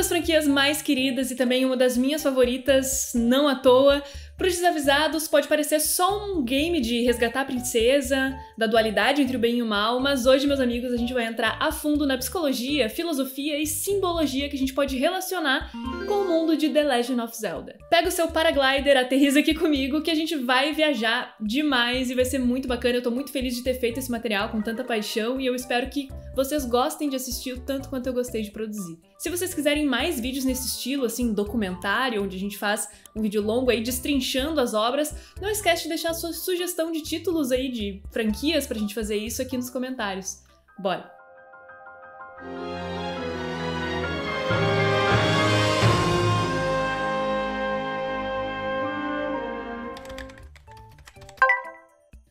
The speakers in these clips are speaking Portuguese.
das franquias mais queridas e também uma das minhas favoritas, não à toa. Para os desavisados, pode parecer só um game de resgatar a princesa, da dualidade entre o bem e o mal, mas hoje, meus amigos, a gente vai entrar a fundo na psicologia, filosofia e simbologia que a gente pode relacionar com o mundo de The Legend of Zelda. Pega o seu paraglider, aterriza aqui comigo, que a gente vai viajar demais e vai ser muito bacana. Eu tô muito feliz de ter feito esse material com tanta paixão e eu espero que vocês gostem de assistir o tanto quanto eu gostei de produzir. Se vocês quiserem mais vídeos nesse estilo, assim, documentário, onde a gente faz um vídeo longo aí destrinchando as obras, não esquece de deixar sua sugestão de títulos aí, de franquias pra gente fazer isso aqui nos comentários. Bora!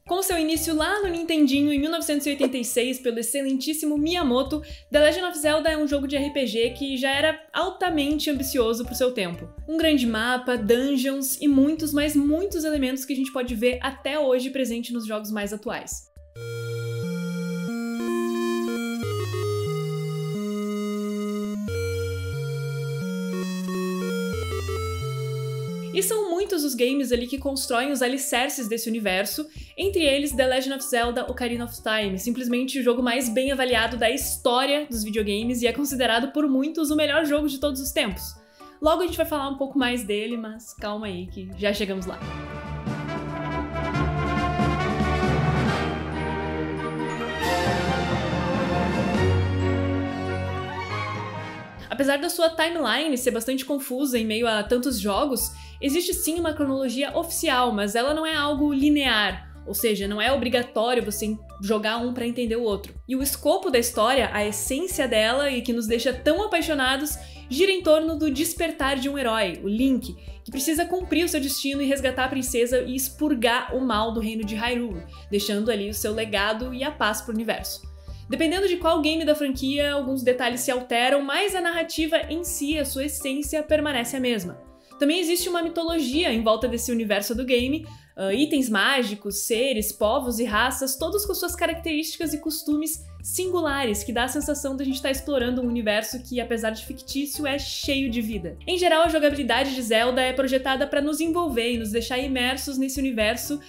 Com seu início lá no Nintendinho em 1986 pelo excelentíssimo Miyamoto, The Legend of Zelda é um jogo de RPG que já era altamente ambicioso pro seu tempo. Um grande mapa, dungeons e muitos, mas muitos elementos que a gente pode ver até hoje presente nos jogos mais atuais. E são muitos os games ali que constroem os alicerces desse universo, entre eles The Legend of Zelda Ocarina of Time, simplesmente o jogo mais bem avaliado da história dos videogames e é considerado por muitos o melhor jogo de todos os tempos. Logo a gente vai falar um pouco mais dele, mas calma aí que já chegamos lá. Apesar da sua timeline ser bastante confusa em meio a tantos jogos, existe sim uma cronologia oficial, mas ela não é algo linear, ou seja, não é obrigatório você jogar um para entender o outro. E o escopo da história, a essência dela e que nos deixa tão apaixonados, gira em torno do despertar de um herói, o Link, que precisa cumprir o seu destino e resgatar a princesa e expurgar o mal do reino de Hyrule, deixando ali o seu legado e a paz pro universo. Dependendo de qual game da franquia, alguns detalhes se alteram, mas a narrativa em si, a sua essência, permanece a mesma. Também existe uma mitologia em volta desse universo do game, itens mágicos, seres, povos e raças, todos com suas características e costumes singulares, que dá a sensação de a gente estar explorando um universo que, apesar de fictício, é cheio de vida. Em geral, a jogabilidade de Zelda é projetada para nos envolver e nos deixar imersos nesse universo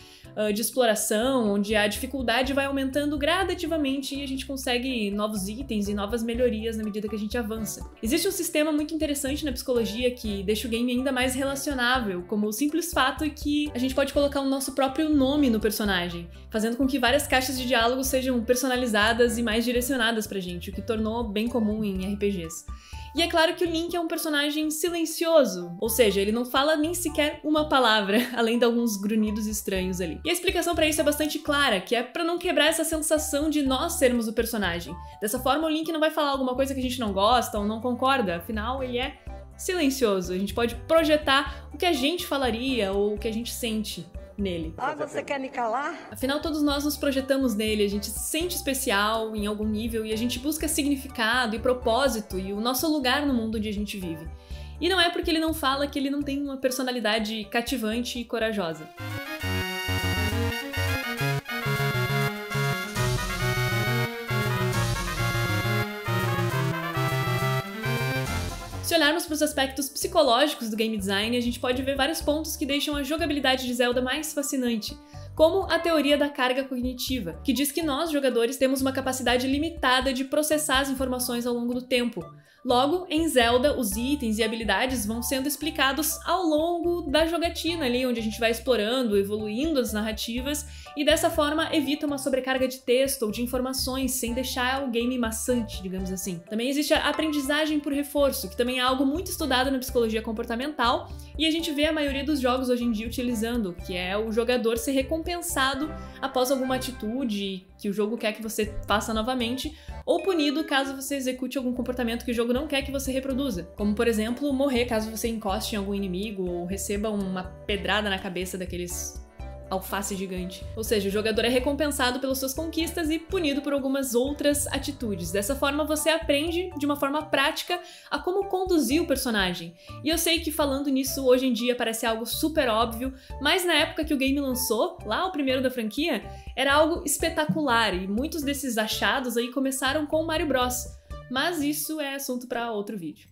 de exploração, onde a dificuldade vai aumentando gradativamente e a gente consegue novos itens e novas melhorias na medida que a gente avança. Existe um sistema muito interessante na psicologia que deixa o game ainda mais relacionável, como o simples fato que a gente pode colocar o nosso próprio nome no personagem, fazendo com que várias caixas de diálogo sejam personalizadas e mais direcionadas pra gente, o que tornou bem comum em RPGs. E é claro que o Link é um personagem silencioso, ou seja, ele não fala nem sequer uma palavra, além de alguns grunhidos estranhos ali. E a explicação pra isso é bastante clara, que é pra não quebrar essa sensação de nós sermos o personagem. Dessa forma, o Link não vai falar alguma coisa que a gente não gosta ou não concorda, afinal, ele é silencioso. A gente pode projetar o que a gente falaria ou o que a gente sente nele. Ah, você quer me calar? Afinal, todos nós nos projetamos nele, a gente se sente especial em algum nível e a gente busca significado e propósito e o nosso lugar no mundo onde a gente vive. E não é porque ele não fala que ele não tem uma personalidade cativante e corajosa. Se olharmos para os aspectos psicológicos do game design, a gente pode ver vários pontos que deixam a jogabilidade de Zelda mais fascinante, como a teoria da carga cognitiva, que diz que nós, jogadores, temos uma capacidade limitada de processar as informações ao longo do tempo. Logo, em Zelda, os itens e habilidades vão sendo explicados ao longo da jogatina ali, onde a gente vai explorando, evoluindo as narrativas e dessa forma evita uma sobrecarga de texto ou de informações sem deixar o game maçante, digamos assim. Também existe a aprendizagem por reforço, que também é algo muito estudado na psicologia comportamental e a gente vê a maioria dos jogos hoje em dia utilizando, que é o jogador ser recompensado após alguma atitude que o jogo quer que você faça novamente, ou punido caso você execute algum comportamento que o jogo não quer que você reproduza, como por exemplo, morrer caso você encoste em algum inimigo ou receba uma pedrada na cabeça daqueles alface gigante. Ou seja, o jogador é recompensado pelas suas conquistas e punido por algumas outras atitudes. Dessa forma, você aprende de uma forma prática a como conduzir o personagem. E eu sei que falando nisso hoje em dia parece algo super óbvio, mas na época que o game lançou, lá o primeiro da franquia, era algo espetacular e muitos desses achados aí começaram com o Mario Bros. Mas isso é assunto para outro vídeo.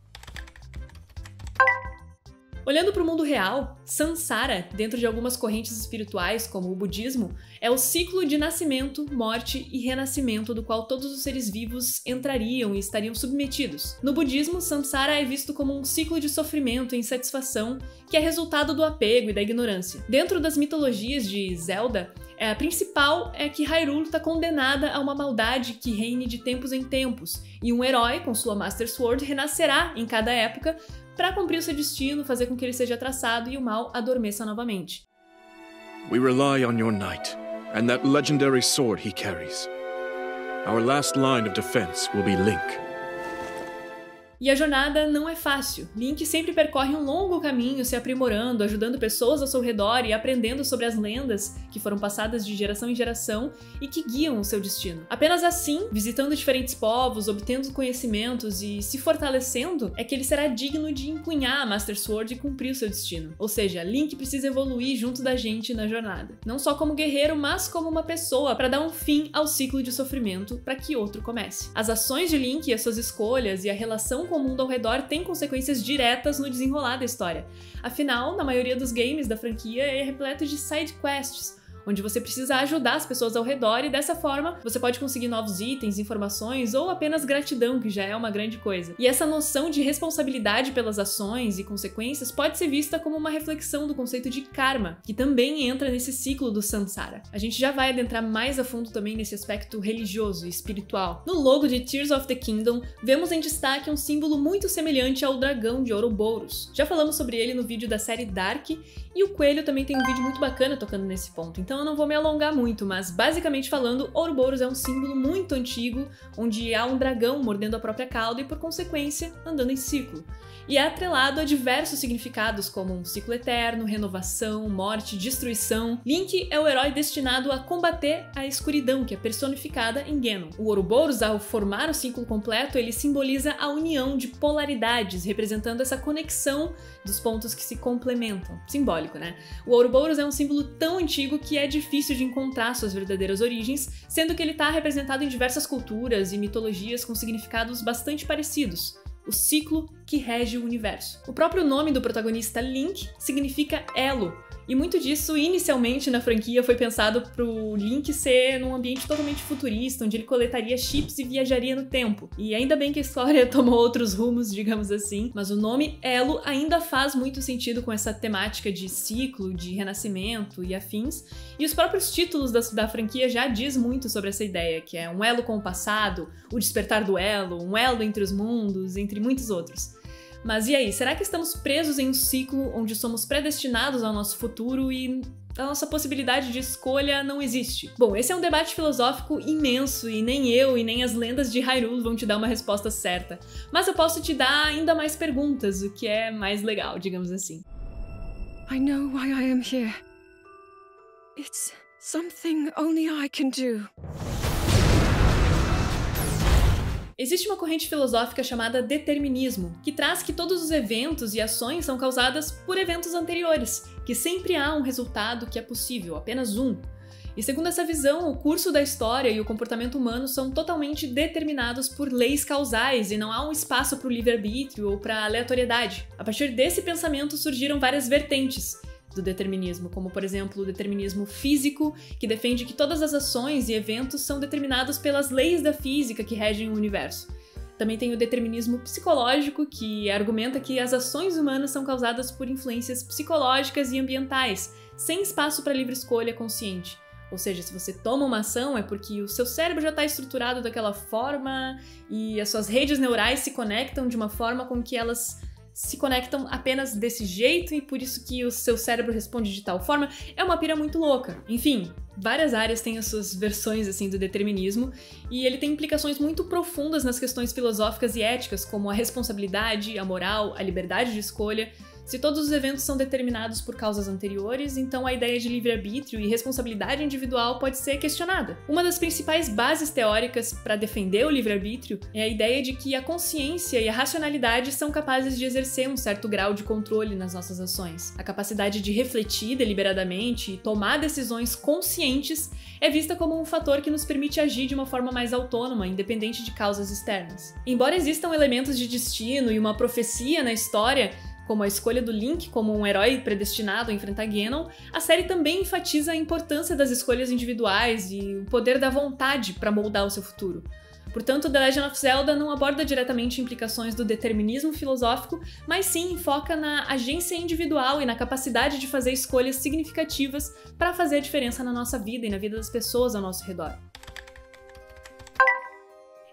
Olhando para o mundo real, Samsara, dentro de algumas correntes espirituais, como o budismo, é o ciclo de nascimento, morte e renascimento do qual todos os seres vivos entrariam e estariam submetidos. No budismo, Samsara é visto como um ciclo de sofrimento e insatisfação que é resultado do apego e da ignorância. Dentro das mitologias de Zelda, a principal é que Hyrule está condenada a uma maldade que reine de tempos em tempos, e um herói com sua Master Sword renascerá em cada época para cumprir o seu destino, fazer com que ele seja traçado e o mal adormeça novamente. We rely on your knight, and that legendary sword he carries. Our last line of defense will be Link. E a jornada não é fácil. Link sempre percorre um longo caminho, se aprimorando, ajudando pessoas ao seu redor e aprendendo sobre as lendas que foram passadas de geração em geração e que guiam o seu destino. Apenas assim, visitando diferentes povos, obtendo conhecimentos e se fortalecendo, é que ele será digno de empunhar a Master Sword e cumprir o seu destino. Ou seja, Link precisa evoluir junto da gente na jornada. Não só como guerreiro, mas como uma pessoa, para dar um fim ao ciclo de sofrimento para que outro comece. As ações de Link e as suas escolhas e a relação com o mundo ao redor tem consequências diretas no desenrolar da história. Afinal, na maioria dos games da franquia é repleto de side quests, onde você precisa ajudar as pessoas ao redor e dessa forma você pode conseguir novos itens, informações ou apenas gratidão, que já é uma grande coisa. E essa noção de responsabilidade pelas ações e consequências pode ser vista como uma reflexão do conceito de karma, que também entra nesse ciclo do Samsara. A gente já vai adentrar mais a fundo também nesse aspecto religioso e espiritual. No logo de Tears of the Kingdom, vemos em destaque um símbolo muito semelhante ao dragão de Ouroboros. Já falamos sobre ele no vídeo da série Dark, e o Coelho também tem um vídeo muito bacana tocando nesse ponto, então eu não vou me alongar muito, mas basicamente falando, Ouroboros é um símbolo muito antigo, onde há um dragão mordendo a própria cauda e, por consequência, andando em ciclo. E é atrelado a diversos significados, como um ciclo eterno, renovação, morte, destruição. Link é o herói destinado a combater a escuridão, que é personificada em Ganon. O Ouroboros, ao formar o ciclo completo, ele simboliza a união de polaridades, representando essa conexão dos pontos que se complementam. Simbólico, né? O Ouroboros é um símbolo tão antigo que é difícil de encontrar suas verdadeiras origens, sendo que ele está representado em diversas culturas e mitologias com significados bastante parecidos. O ciclo que rege o universo. O próprio nome do protagonista Link significa elo, e muito disso, inicialmente na franquia, foi pensado pro Link ser num ambiente totalmente futurista, onde ele coletaria chips e viajaria no tempo. E ainda bem que a história tomou outros rumos, digamos assim, mas o nome Elo ainda faz muito sentido com essa temática de ciclo, de renascimento e afins, e os próprios títulos da franquia já diz muito sobre essa ideia, que é um elo com o passado, o despertar do elo, um elo entre os mundos, entre muitos outros. Mas e aí, será que estamos presos em um ciclo onde somos predestinados ao nosso futuro e a nossa possibilidade de escolha não existe? Bom, esse é um debate filosófico imenso e nem eu e nem as lendas de Hyrule vão te dar uma resposta certa. Mas eu posso te dar ainda mais perguntas, o que é mais legal, digamos assim. I know why I am here. It's something only I can do. Existe uma corrente filosófica chamada determinismo, que traz que todos os eventos e ações são causadas por eventos anteriores, que sempre há um resultado que é possível, apenas um. E segundo essa visão, o curso da história e o comportamento humano são totalmente determinados por leis causais e não há um espaço para o livre-arbítrio ou para a aleatoriedade. A partir desse pensamento surgiram várias vertentes do determinismo, como por exemplo o determinismo físico, que defende que todas as ações e eventos são determinados pelas leis da física que regem o universo. Também tem o determinismo psicológico, que argumenta que as ações humanas são causadas por influências psicológicas e ambientais, sem espaço para livre escolha consciente. Ou seja, se você toma uma ação é porque o seu cérebro já está estruturado daquela forma e as suas redes neurais se conectam de uma forma com que elas se conectam apenas desse jeito e por isso que o seu cérebro responde de tal forma. É uma pira muito louca. Enfim, várias áreas têm as suas versões assim do determinismo e ele tem implicações muito profundas nas questões filosóficas e éticas, como a responsabilidade, a moral, a liberdade de escolha. Se todos os eventos são determinados por causas anteriores, então a ideia de livre-arbítrio e responsabilidade individual pode ser questionada. Uma das principais bases teóricas para defender o livre-arbítrio é a ideia de que a consciência e a racionalidade são capazes de exercer um certo grau de controle nas nossas ações. A capacidade de refletir deliberadamente e tomar decisões conscientes é vista como um fator que nos permite agir de uma forma mais autônoma, independente de causas externas. Embora existam elementos de destino e uma profecia na história, como a escolha do Link como um herói predestinado a enfrentar Ganon, a série também enfatiza a importância das escolhas individuais e o poder da vontade para moldar o seu futuro. Portanto, The Legend of Zelda não aborda diretamente implicações do determinismo filosófico, mas sim foca na agência individual e na capacidade de fazer escolhas significativas para fazer a diferença na nossa vida e na vida das pessoas ao nosso redor.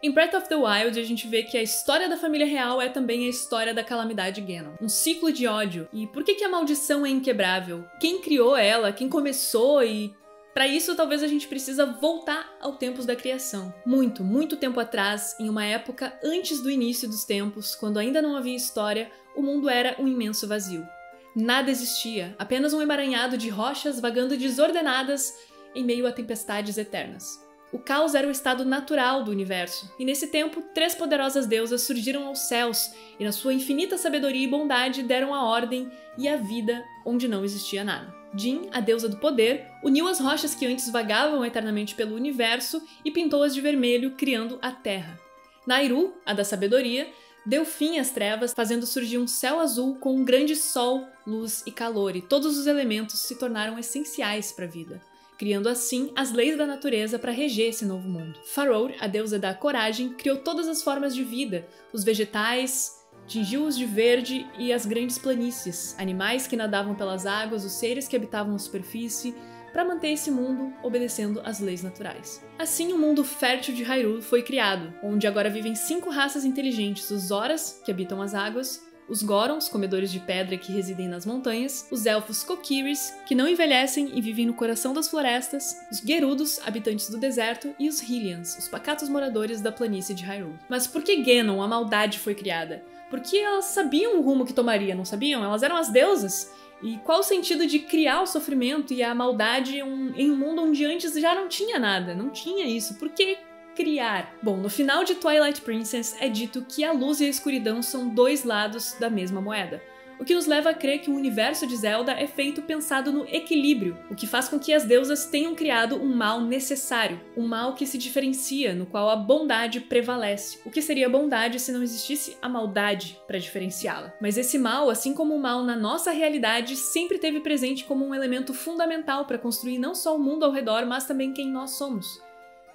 Em Breath of the Wild, a gente vê que a história da família real é também a história da calamidade Ganon. Um ciclo de ódio. E por que a maldição é inquebrável? Quem criou ela? Quem começou? E para isso, talvez a gente precisa voltar aos tempos da criação. Muito, muito tempo atrás, em uma época antes do início dos tempos, quando ainda não havia história, o mundo era um imenso vazio. Nada existia, apenas um emaranhado de rochas vagando desordenadas em meio a tempestades eternas. O caos era o estado natural do universo, e nesse tempo, 3 poderosas deusas surgiram aos céus e, na sua infinita sabedoria e bondade, deram a ordem e a vida onde não existia nada. Jin, a deusa do poder, uniu as rochas que antes vagavam eternamente pelo universo e pintou-as de vermelho, criando a Terra. Nayru, a da sabedoria, deu fim às trevas, fazendo surgir um céu azul com um grande sol, luz e calor, e todos os elementos se tornaram essenciais para a vida, criando assim as leis da natureza para reger esse novo mundo. Farore, a deusa da coragem, criou todas as formas de vida, os vegetais, tingiu-os de verde e as grandes planícies, animais que nadavam pelas águas, os seres que habitavam a superfície, para manter esse mundo obedecendo às leis naturais. Assim, o mundo fértil de Hyrule foi criado, onde agora vivem 5 raças inteligentes: os Zoras, que habitam as águas, os Gorons, comedores de pedra que residem nas montanhas, os Elfos Kokiris, que não envelhecem e vivem no coração das florestas, os Gerudos, habitantes do deserto, e os Hylians, os pacatos moradores da planície de Hyrule. Mas por que Ganon, a maldade, foi criada? Porque elas sabiam o rumo que tomaria, não sabiam? Elas eram as deusas. E qual o sentido de criar o sofrimento e a maldade em um mundo onde antes já não tinha nada? Não tinha isso. Por que criar? Bom, no final de Twilight Princess é dito que a luz e a escuridão são 2 lados da mesma moeda, o que nos leva a crer que o universo de Zelda é feito pensado no equilíbrio, o que faz com que as deusas tenham criado um mal necessário, um mal que se diferencia, no qual a bondade prevalece. O que seria a bondade se não existisse a maldade para diferenciá-la? Mas esse mal, assim como o mal na nossa realidade, sempre esteve presente como um elemento fundamental para construir não só o mundo ao redor, mas também quem nós somos.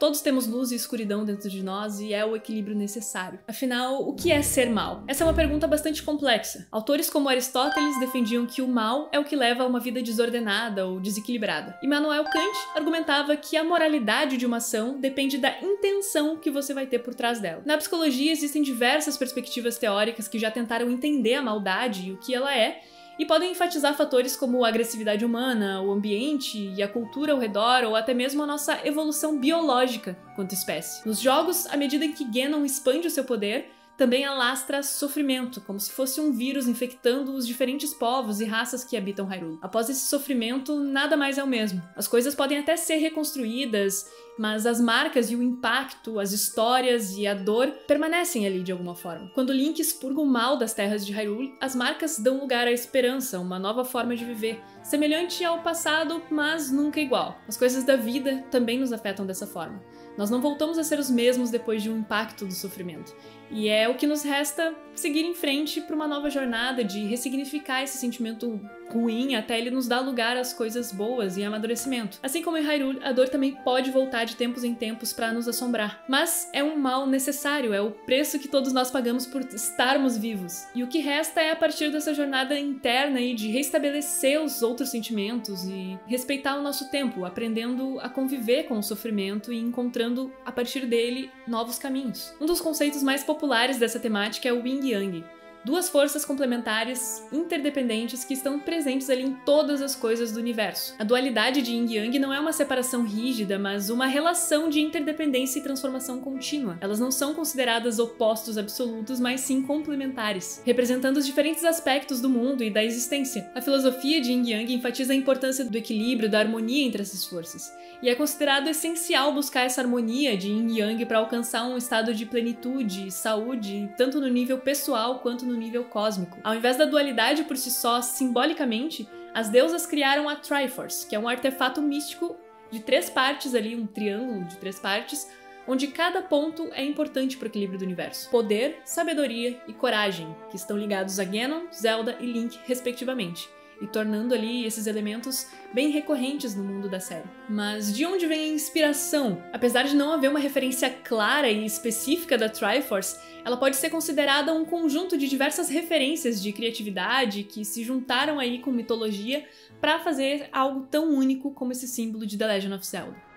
Todos temos luz e escuridão dentro de nós e é o equilíbrio necessário. Afinal, o que é ser mal? Essa é uma pergunta bastante complexa. Autores como Aristóteles defendiam que o mal é o que leva a uma vida desordenada ou desequilibrada. Immanuel Kant argumentava que a moralidade de uma ação depende da intenção que você vai ter por trás dela. Na psicologia existem diversas perspectivas teóricas que já tentaram entender a maldade e o que ela é, e podem enfatizar fatores como a agressividade humana, o ambiente e a cultura ao redor, ou até mesmo a nossa evolução biológica quanto espécie. Nos jogos, à medida em que Ganon expande o seu poder, também alastra sofrimento, como se fosse um vírus infectando os diferentes povos e raças que habitam Hyrule. Após esse sofrimento, nada mais é o mesmo. As coisas podem até ser reconstruídas, mas as marcas e o impacto, as histórias e a dor permanecem ali de alguma forma. Quando Link expurga o mal das terras de Hyrule, as marcas dão lugar à esperança, uma nova forma de viver, semelhante ao passado, mas nunca igual. As coisas da vida também nos afetam dessa forma. Nós não voltamos a ser os mesmos depois de um impacto do sofrimento. E é o que nos resta seguir em frente para uma nova jornada de ressignificar esse sentimento ruim até ele nos dar lugar às coisas boas e amadurecimento. Assim como em Hyrule, a dor também pode voltar de tempos em tempos para nos assombrar. Mas é um mal necessário, é o preço que todos nós pagamos por estarmos vivos. E o que resta é, a partir dessa jornada interna aí, de restabelecer os outros sentimentos e respeitar o nosso tempo, aprendendo a conviver com o sofrimento e encontrando, a partir dele, novos caminhos. Um dos conceitos mais populares dessa temática é o Yin e Yang, 2 forças complementares, interdependentes, que estão presentes ali em todas as coisas do universo. A dualidade de Yin e Yang não é uma separação rígida, mas uma relação de interdependência e transformação contínua. Elas não são consideradas opostos absolutos, mas sim complementares, representando os diferentes aspectos do mundo e da existência. A filosofia de Yin e Yang enfatiza a importância do equilíbrio, da harmonia entre essas forças, e é considerado essencial buscar essa harmonia de Yin e Yang para alcançar um estado de plenitude e saúde, tanto no nível pessoal quanto no nível cósmico. Ao invés da dualidade por si só, simbolicamente, as deusas criaram a Triforce, que é um artefato místico de 3 partes ali, um triângulo de 3 partes, onde cada ponto é importante para o equilíbrio do universo. Poder, sabedoria e coragem, que estão ligados a Ganon, Zelda e Link, respectivamente, e tornando ali esses elementos bem recorrentes no mundo da série. Mas de onde vem a inspiração? Apesar de não haver uma referência clara e específica da Triforce, ela pode ser considerada um conjunto de diversas referências de criatividade que se juntaram aí com mitologia para fazer algo tão único como esse símbolo de The Legend of Zelda.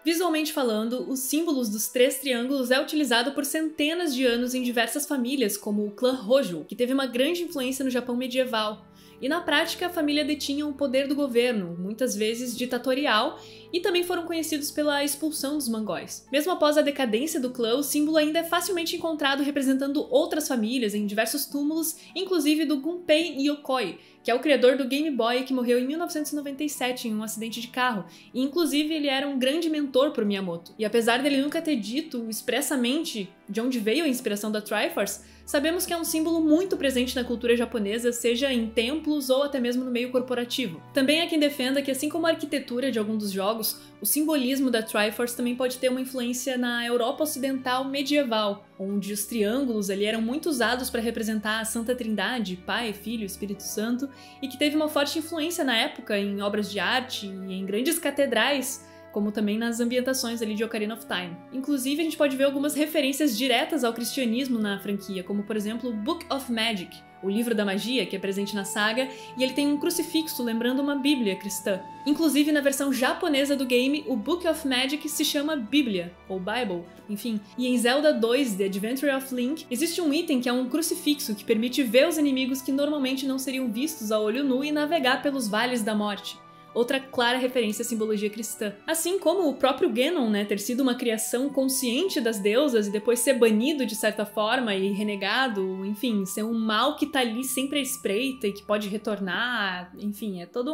Visualmente falando, os símbolos dos 3 triângulos é utilizado por centenas de anos em diversas famílias, como o clã Hojo, que teve uma grande influência no Japão medieval. E na prática, a família detinha o poder do governo, muitas vezes ditatorial, e também foram conhecidos pela expulsão dos mongóis. Mesmo após a decadência do clã, o símbolo ainda é facilmente encontrado representando outras famílias em diversos túmulos, inclusive do Gunpei Yokoi, que é o criador do Game Boy, que morreu em 1997 em um acidente de carro, e inclusive ele era um grande mentor para o Miyamoto. E apesar dele nunca ter dito expressamente de onde veio a inspiração da Triforce, sabemos que é um símbolo muito presente na cultura japonesa, seja em templos ou até mesmo no meio corporativo. Também há quem defenda que, assim como a arquitetura de alguns dos jogos, o simbolismo da Triforce também pode ter uma influência na Europa Ocidental medieval, onde os triângulos ali eram muito usados para representar a Santa Trindade, Pai, Filho e Espírito Santo, e que teve uma forte influência na época em obras de arte e em grandes catedrais, como também nas ambientações ali de Ocarina of Time. Inclusive, a gente pode ver algumas referências diretas ao cristianismo na franquia, como por exemplo o Book of Magic, o livro da magia, que é presente na saga, e ele tem um crucifixo lembrando uma bíblia cristã. Inclusive, na versão japonesa do game, o Book of Magic se chama Bíblia, ou Bible, enfim. E em Zelda 2, The Adventure of Link, existe um item que é um crucifixo que permite ver os inimigos que normalmente não seriam vistos a olho nu e navegar pelos vales da morte. Outra clara referência à simbologia cristã. Assim como o próprio Ganon, ter sido uma criação consciente das deusas e depois ser banido de certa forma e renegado, enfim, ser um mal que tá ali sempre à espreita e que pode retornar, enfim, é toda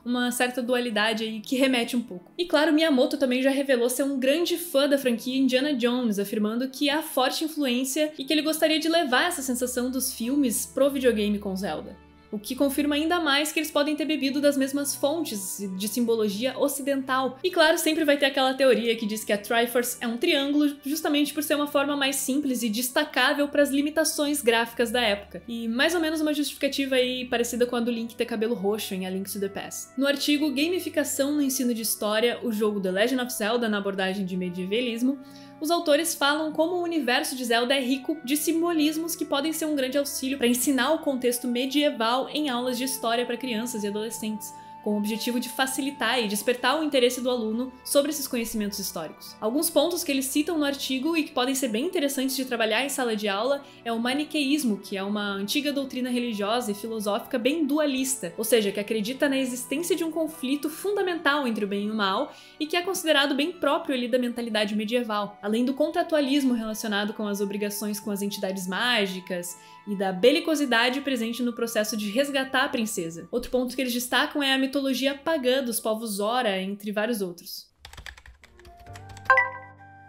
uma certa dualidade aí que remete um pouco. E claro, Miyamoto também já revelou ser um grande fã da franquia Indiana Jones, afirmando que há forte influência e que ele gostaria de levar essa sensação dos filmes pro videogame com Zelda. O que confirma ainda mais que eles podem ter bebido das mesmas fontes de simbologia ocidental. E claro, sempre vai ter aquela teoria que diz que a Triforce é um triângulo justamente por ser uma forma mais simples e destacável para as limitações gráficas da época. E mais ou menos uma justificativa aí parecida com a do Link ter cabelo roxo em A Link to the Past. No artigo Gamificação no ensino de história, o jogo The Legend of Zelda na abordagem de medievalismo, os autores falam como o universo de Zelda é rico de simbolismos que podem ser um grande auxílio para ensinar o contexto medieval em aulas de história para crianças e adolescentes, com o objetivo de facilitar e despertar o interesse do aluno sobre esses conhecimentos históricos. Alguns pontos que eles citam no artigo e que podem ser bem interessantes de trabalhar em sala de aula é o maniqueísmo, que é uma antiga doutrina religiosa e filosófica bem dualista, ou seja, que acredita na existência de um conflito fundamental entre o bem e o mal e que é considerado bem próprio ali da mentalidade medieval, além do contratualismo relacionado com as obrigações com as entidades mágicas e da belicosidade presente no processo de resgatar a princesa. Outro ponto que eles destacam é a mitologia pagã dos povos Zora, entre vários outros.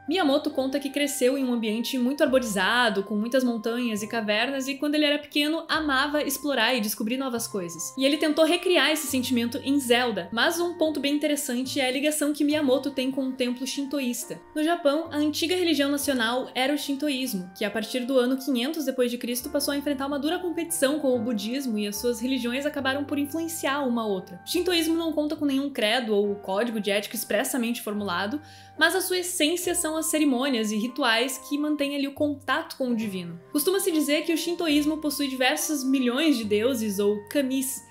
Miyamoto conta que cresceu em um ambiente muito arborizado, com muitas montanhas e cavernas, e quando ele era pequeno amava explorar e descobrir novas coisas. E ele tentou recriar esse sentimento em Zelda, mas um ponto bem interessante é a ligação que Miyamoto tem com o templo shintoísta. No Japão, a antiga religião nacional era o shintoísmo, que a partir do ano 500 d.C. passou a enfrentar uma dura competição com o budismo e as suas religiões acabaram por influenciar uma outra. O shintoísmo não conta com nenhum credo ou código de ética expressamente formulado, mas a sua essência são as cerimônias e rituais que mantêm ali o contato com o divino. Costuma-se dizer que o shintoísmo possui diversos milhões de deuses, ou kamis,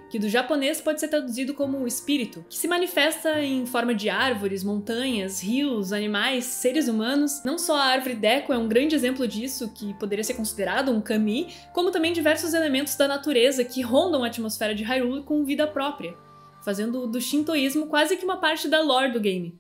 que do japonês pode ser traduzido como espírito, que se manifesta em forma de árvores, montanhas, rios, animais, seres humanos. Não só a árvore Deku é um grande exemplo disso, que poderia ser considerado um kami, como também diversos elementos da natureza que rondam a atmosfera de Hyrule com vida própria, fazendo do shintoísmo quase que uma parte da lore do game.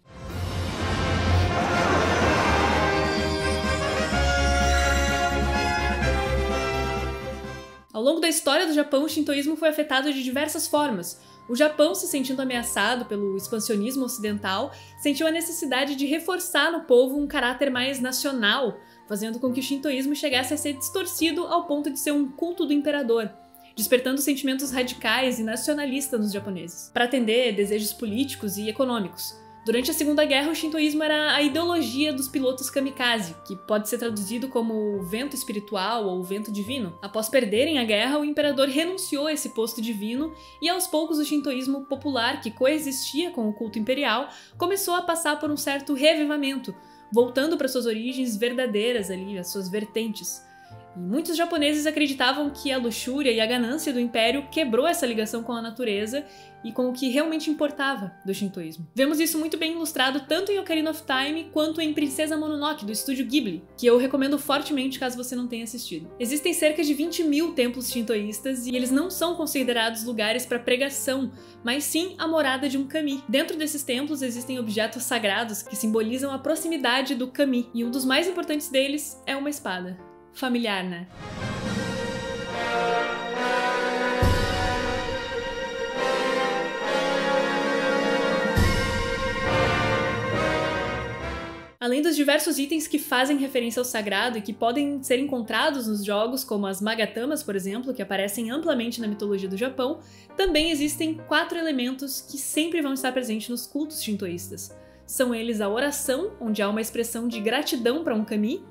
Ao longo da história do Japão, o shintoísmo foi afetado de diversas formas, O Japão, se sentindo ameaçado pelo expansionismo ocidental, sentiu a necessidade de reforçar no povo um caráter mais nacional, fazendo com que o shintoísmo chegasse a ser distorcido ao ponto de ser um culto do imperador, despertando sentimentos radicais e nacionalistas nos japoneses, para atender desejos políticos e econômicos. Durante a Segunda Guerra, o shintoísmo era a ideologia dos pilotos kamikaze, que pode ser traduzido como vento espiritual ou vento divino. Após perderem a guerra, o imperador renunciou a esse posto divino e, aos poucos, o shintoísmo popular, que coexistia com o culto imperial, começou a passar por um certo revivamento, voltando para suas origens verdadeiras ali, as suas vertentes. E muitos japoneses acreditavam que a luxúria e a ganância do império quebrou essa ligação com a natureza e com o que realmente importava do shintoísmo. Vemos isso muito bem ilustrado tanto em Ocarina of Time quanto em Princesa Mononoke, do estúdio Ghibli, que eu recomendo fortemente caso você não tenha assistido. Existem cerca de 20.000 templos shintoístas e eles não são considerados lugares para pregação, mas sim a morada de um kami. Dentro desses templos existem objetos sagrados que simbolizam a proximidade do kami, e um dos mais importantes deles é uma espada. Familiar, né? Além dos diversos itens que fazem referência ao sagrado e que podem ser encontrados nos jogos, como as magatamas, por exemplo, que aparecem amplamente na mitologia do Japão, também existem 4 elementos que sempre vão estar presentes nos cultos shintoístas. São eles a oração, onde há uma expressão de gratidão para um kami,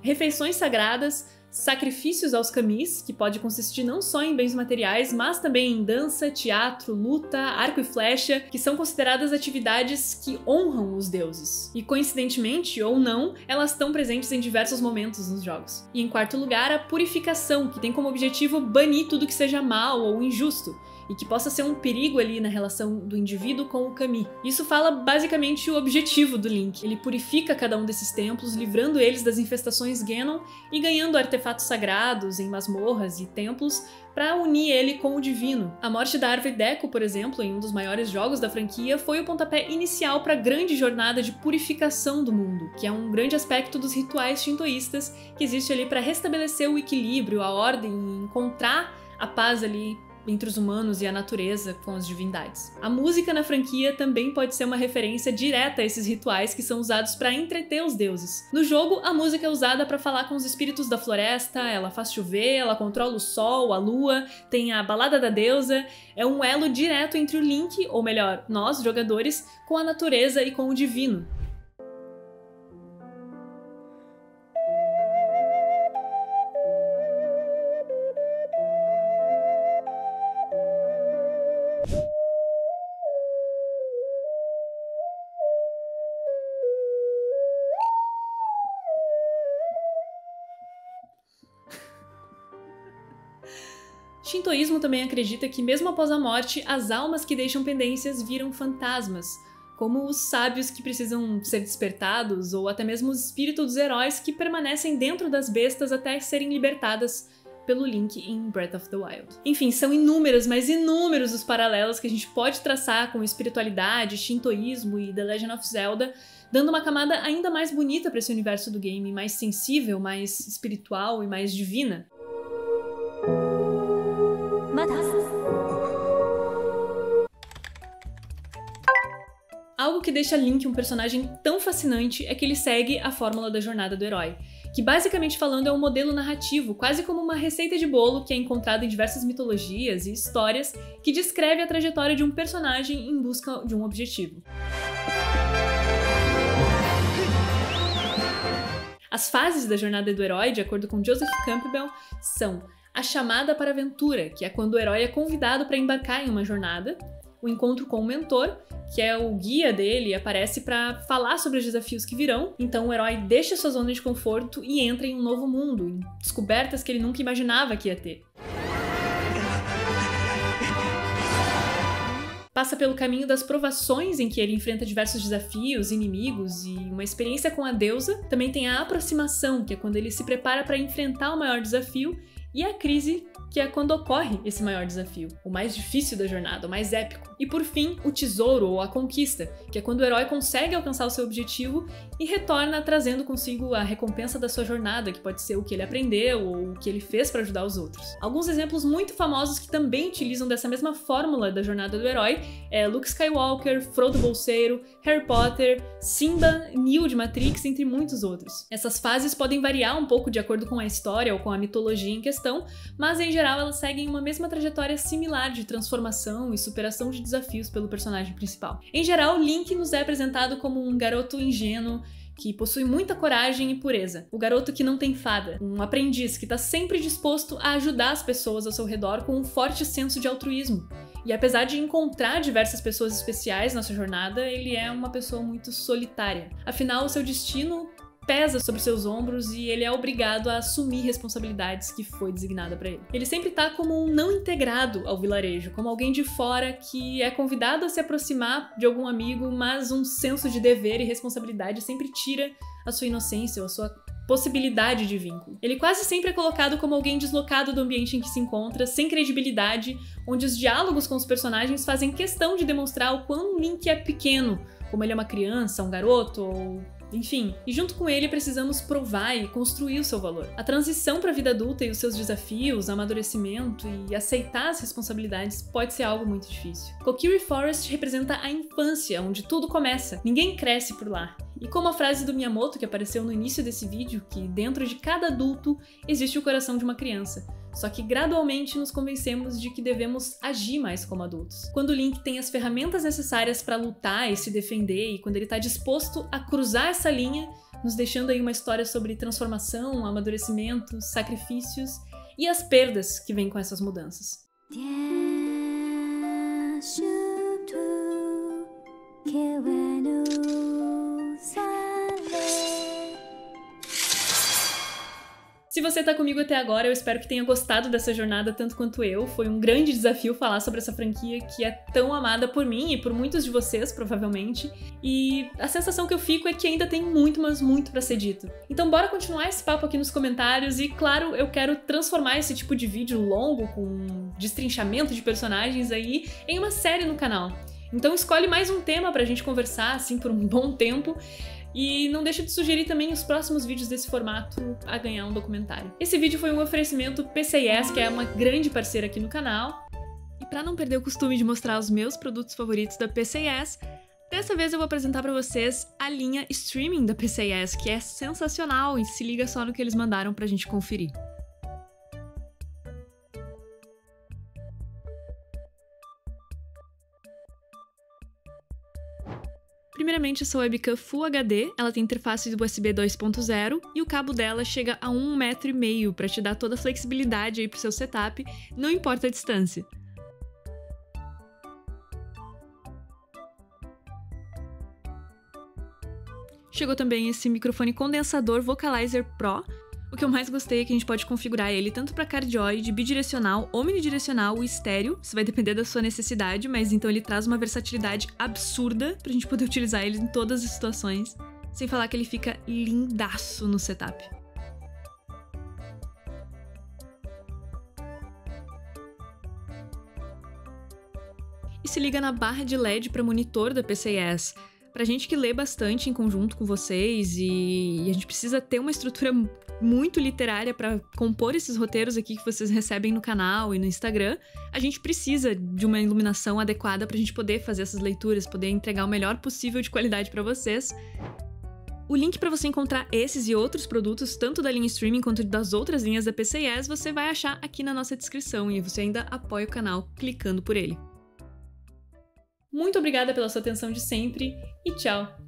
refeições sagradas, sacrifícios aos kamis, que pode consistir não só em bens materiais, mas também em dança, teatro, luta, arco e flecha, que são consideradas atividades que honram os deuses. E coincidentemente, ou não, elas estão presentes em diversos momentos nos jogos. E em quarto lugar, a purificação, que tem como objetivo banir tudo que seja mal ou injusto, e que possa ser um perigo ali na relação do indivíduo com o kami. Isso fala basicamente o objetivo do Link. Ele purifica cada um desses templos, livrando eles das infestações Ganon e ganhando artefatos sagrados em masmorras e templos para unir ele com o divino. A morte da árvore Deku, por exemplo, em um dos maiores jogos da franquia, foi o pontapé inicial para a grande jornada de purificação do mundo, que é um grande aspecto dos rituais shintoístas que existe ali para restabelecer o equilíbrio, a ordem e encontrar a paz ali entre os humanos e a natureza com as divindades. A música na franquia também pode ser uma referência direta a esses rituais que são usados para entreter os deuses. No jogo, a música é usada para falar com os espíritos da floresta, ela faz chover, ela controla o sol, a lua, tem a balada da deusa, é um elo direto entre o Link, ou melhor, nós, jogadores, com a natureza e com o divino. Shintoísmo também acredita que mesmo após a morte, as almas que deixam pendências viram fantasmas, como os sábios que precisam ser despertados, ou até mesmo os espíritos dos heróis que permanecem dentro das bestas até serem libertadas pelo Link em Breath of the Wild. Enfim, são inúmeros, mas inúmeros os paralelos que a gente pode traçar com espiritualidade, shintoísmo e The Legend of Zelda, dando uma camada ainda mais bonita para esse universo do game, mais sensível, mais espiritual e mais divina. Algo que deixa Link um personagem tão fascinante é que ele segue a fórmula da jornada do herói, que basicamente falando é um modelo narrativo, quase como uma receita de bolo que é encontrada em diversas mitologias e histórias que descreve a trajetória de um personagem em busca de um objetivo. As fases da jornada do herói, de acordo com Joseph Campbell, são a chamada para a aventura, que é quando o herói é convidado para embarcar em uma jornada, o encontro com o mentor, que é o guia dele e aparece para falar sobre os desafios que virão, então o herói deixa sua zona de conforto e entra em um novo mundo, em descobertas que ele nunca imaginava que ia ter. Passa pelo caminho das provações, em que ele enfrenta diversos desafios, inimigos e uma experiência com a deusa. Também tem a aproximação, que é quando ele se prepara para enfrentar o maior desafio, e a crise, que é quando ocorre esse maior desafio, o mais difícil da jornada, o mais épico. E por fim, o tesouro ou a conquista, que é quando o herói consegue alcançar o seu objetivo e retorna trazendo consigo a recompensa da sua jornada, que pode ser o que ele aprendeu ou o que ele fez para ajudar os outros. Alguns exemplos muito famosos que também utilizam dessa mesma fórmula da jornada do herói é Luke Skywalker, Frodo Bolseiro, Harry Potter, Simba, Neo de Matrix, entre muitos outros. Essas fases podem variar um pouco de acordo com a história ou com a mitologia em questão, mas em geral elas seguem uma mesma trajetória similar de transformação e superação de desafios pelo personagem principal. Em geral, Link nos é apresentado como um garoto ingênuo, que possui muita coragem e pureza. O garoto que não tem fada, um aprendiz que está sempre disposto a ajudar as pessoas ao seu redor com um forte senso de altruísmo. E apesar de encontrar diversas pessoas especiais na sua jornada, ele é uma pessoa muito solitária. Afinal, o seu destino pesa sobre seus ombros e ele é obrigado a assumir responsabilidades que foi designada para ele. Ele sempre tá como um não integrado ao vilarejo, como alguém de fora que é convidado a se aproximar de algum amigo, mas um senso de dever e responsabilidade sempre tira a sua inocência ou a sua possibilidade de vínculo. Ele quase sempre é colocado como alguém deslocado do ambiente em que se encontra, sem credibilidade, onde os diálogos com os personagens fazem questão de demonstrar o quão Link é pequeno, como ele é uma criança, um garoto ou enfim, e junto com ele precisamos provar e construir o seu valor. A transição para a vida adulta e os seus desafios, amadurecimento e aceitar as responsabilidades pode ser algo muito difícil. Kokiri Forest representa a infância, onde tudo começa. Ninguém cresce por lá. E como a frase do Miyamoto que apareceu no início desse vídeo, que dentro de cada adulto existe o coração de uma criança. Só que gradualmente nos convencemos de que devemos agir mais como adultos. Quando o Link tem as ferramentas necessárias para lutar e se defender, e quando ele está disposto a cruzar essa linha, nos deixando aí uma história sobre transformação, amadurecimento, sacrifícios e as perdas que vêm com essas mudanças. Se você tá comigo até agora, eu espero que tenha gostado dessa jornada tanto quanto eu. Foi um grande desafio falar sobre essa franquia que é tão amada por mim e por muitos de vocês, provavelmente. E a sensação que eu fico é que ainda tem muito, mas muito pra ser dito. Então bora continuar esse papo aqui nos comentários e, claro, eu quero transformar esse tipo de vídeo longo, com destrinchamento de personagens aí, em uma série no canal. Então escolhe mais um tema pra gente conversar, assim, por um bom tempo. E não deixa de sugerir também os próximos vídeos desse formato a ganhar um documentário. Esse vídeo foi um oferecimento PCS, que é uma grande parceira aqui no canal. E para não perder o costume de mostrar os meus produtos favoritos da PCS, dessa vez eu vou apresentar para vocês a linha streaming da PCS, que é sensacional e se liga só no que eles mandaram pra gente conferir. Primeiramente, essa webcam Full HD, ela tem interface do USB 2.0 e o cabo dela chega a 1,5 metros para te dar toda a flexibilidade aí pro seu setup, não importa a distância. Chegou também esse microfone condensador Vocalizer Pro. O que eu mais gostei é que a gente pode configurar ele tanto para cardioide, bidirecional, omnidirecional ou estéreo, isso vai depender da sua necessidade, mas então ele traz uma versatilidade absurda pra gente poder utilizar ele em todas as situações, sem falar que ele fica lindaço no setup. E se liga na barra de LED para monitor da PCS. Pra gente que lê bastante em conjunto com vocês e a gente precisa ter uma estrutura muito literária para compor esses roteiros aqui que vocês recebem no canal e no Instagram, a gente precisa de uma iluminação adequada pra gente poder fazer essas leituras, poder entregar o melhor possível de qualidade para vocês. O link para você encontrar esses e outros produtos, tanto da linha streaming quanto das outras linhas da PCS, você vai achar aqui na nossa descrição e você ainda apoia o canal clicando por ele. Muito obrigada pela sua atenção de sempre e tchau!